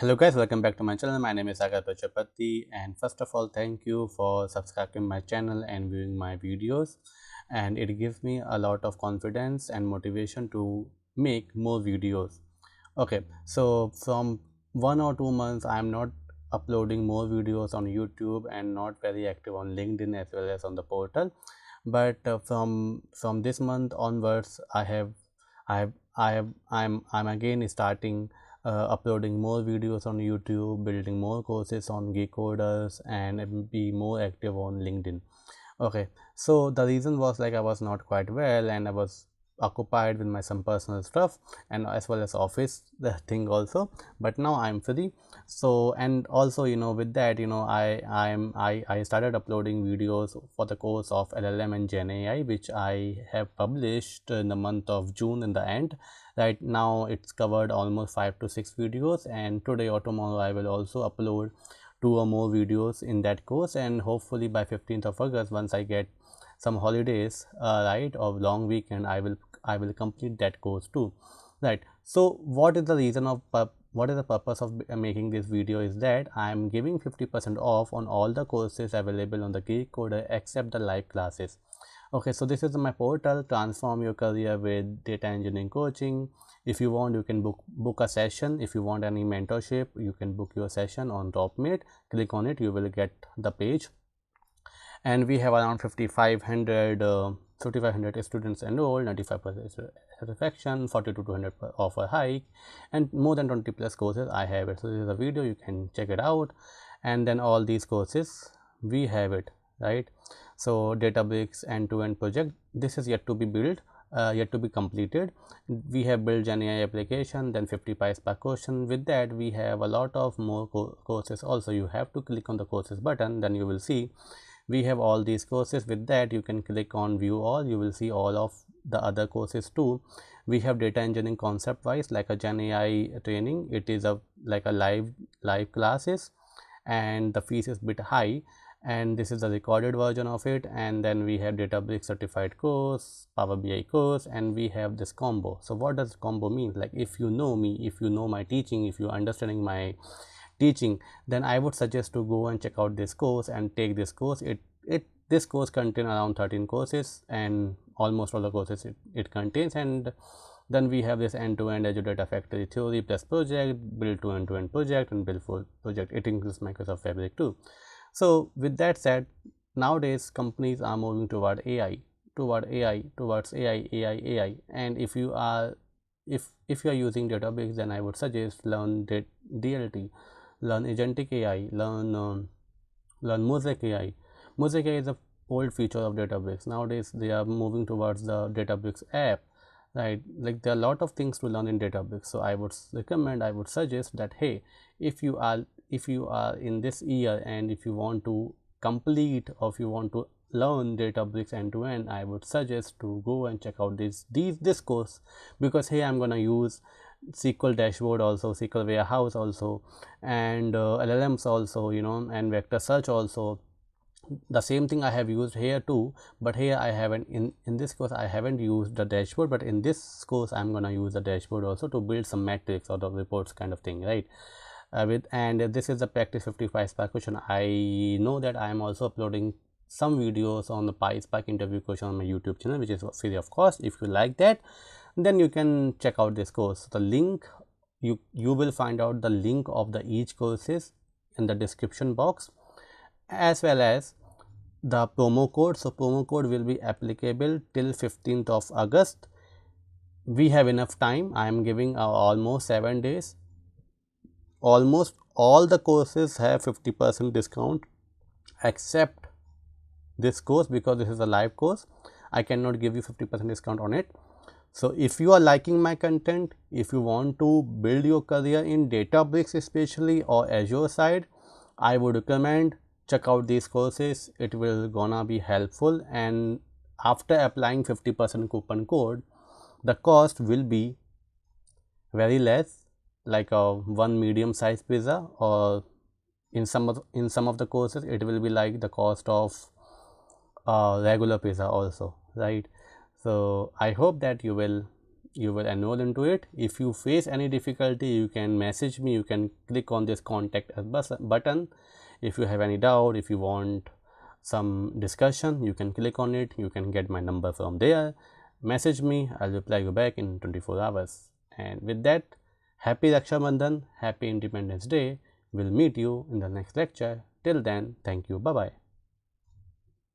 Hello guys, welcome back to my channel. My name is Sagar Prajapati, and first of all thank you for subscribing my channel and viewing my videos, and it gives me a lot of confidence and motivation to make more videos. Okay, so from 1 or 2 months I am not uploading more videos on YouTube and not very active on LinkedIn as well as on the portal, but from this month onwards I'm again starting uploading more videos on YouTube, building more courses on Geekcoders, and be more active on LinkedIn. Okay, so the reason was like I was not quite well and I was occupied with my some personal stuff and as well as office the thing also, but now I'm free. So and also with that I started uploading videos for the course of LLM and GenAI, which I have published in the month of June in the end. Right now it's covered almost 5 to 6 videos, and today or tomorrow I will also upload 2 or more videos in that course, and hopefully by 15th of August, once I get some holidays, right, or long weekend, I will complete that course too, right. So what is the reason of what is the purpose of making this video is that I am giving 50% off on all the courses available on the Geekcoder except the live classes. Okay, so this is my portal, transform your career with data engineering coaching. If you want, you can book a session. If you want any mentorship, you can book your session on TopMate. Click on it, you will get the page, and we have around 5500 students enrolled, 95% satisfaction, 40 to 200 offer hike, and more than 20 plus courses I have it. So this is a video, you can check it out, and then all these courses we have it, right. So Databricks end-to-end project, this is yet to be built, yet to be completed. We have built GenAI application, then 50 PySpark question. With that we have a lot of more courses also. You have to click on the courses button, then you will see we have all these courses. With that you can click on view all, you will see all of the other courses too. We have data engineering concept wise, like a GenAI training. It is a like a live classes, and the fees is bit high, and this is the recorded version of it. And then we have Databricks certified course, Power BI course, and we have this combo. So what does combo mean? Like, if you know me, if you know my teaching, if you're understanding my teaching, then I would suggest to go and check out this course and take this course. This course contains around 13 courses, and almost all the courses it contains. And then we have this end-to-end Azure Data Factory theory plus project, build to end-to-end project, and build full project. It includes Microsoft Fabric too. So with that said, nowadays companies are moving towards AI, AI. And if you are using Databricks, then I would suggest learn DLT, learn agentic AI, learn Mosaic AI. Mosaic AI is a old feature of Databricks. Nowadays they are moving towards the Databricks app, right. Like, there are a lot of things to learn in Databricks. So I would recommend, I would suggest that, hey, if you are in this year and if you want to complete, or if you want to learn Databricks end to end, I would suggest to go and check out this course, because hey, I'm gonna use SQL dashboard also, SQL warehouse also, and LLMs also, and vector search also. The same thing I have used here too, but here I haven't, in this course I haven't used the dashboard, but in this course I'm gonna use the dashboard also to build some metrics or the reports kind of thing, right. And this is the practice 55 spark question. I know that I am also uploading some videos on the PySpark interview question on my YouTube channel, which is free of cost. If you like that, then you can check out this course. The link, you will find out the link of the each courses in the description box, as well as the promo code. So promo code will be applicable till 15th of August. We have enough time. I am giving almost 7 days. Almost all the courses have 50% discount except this course, because this is a live course. I cannot give you 50% discount on it. So if you are liking my content, if you want to build your career in Databricks especially, or Azure side, I would recommend check out these courses. It will gonna be helpful, and after applying 50% coupon code, the cost will be very less, like a one medium sized pizza, or in some of the courses it will be like the cost of regular pizza also, right. So I hope that you will you will enroll into it. If you face any difficulty, you can message me, you can click on this contact us button. If you have any doubt, if you want some discussion, you can click on it, you can get my number from there, message me, I'll reply you back in 24 hours. And with that, happy Raksha Bandhan, happy Independence Day. We'll meet you in the next lecture. Till then, thank you, bye bye.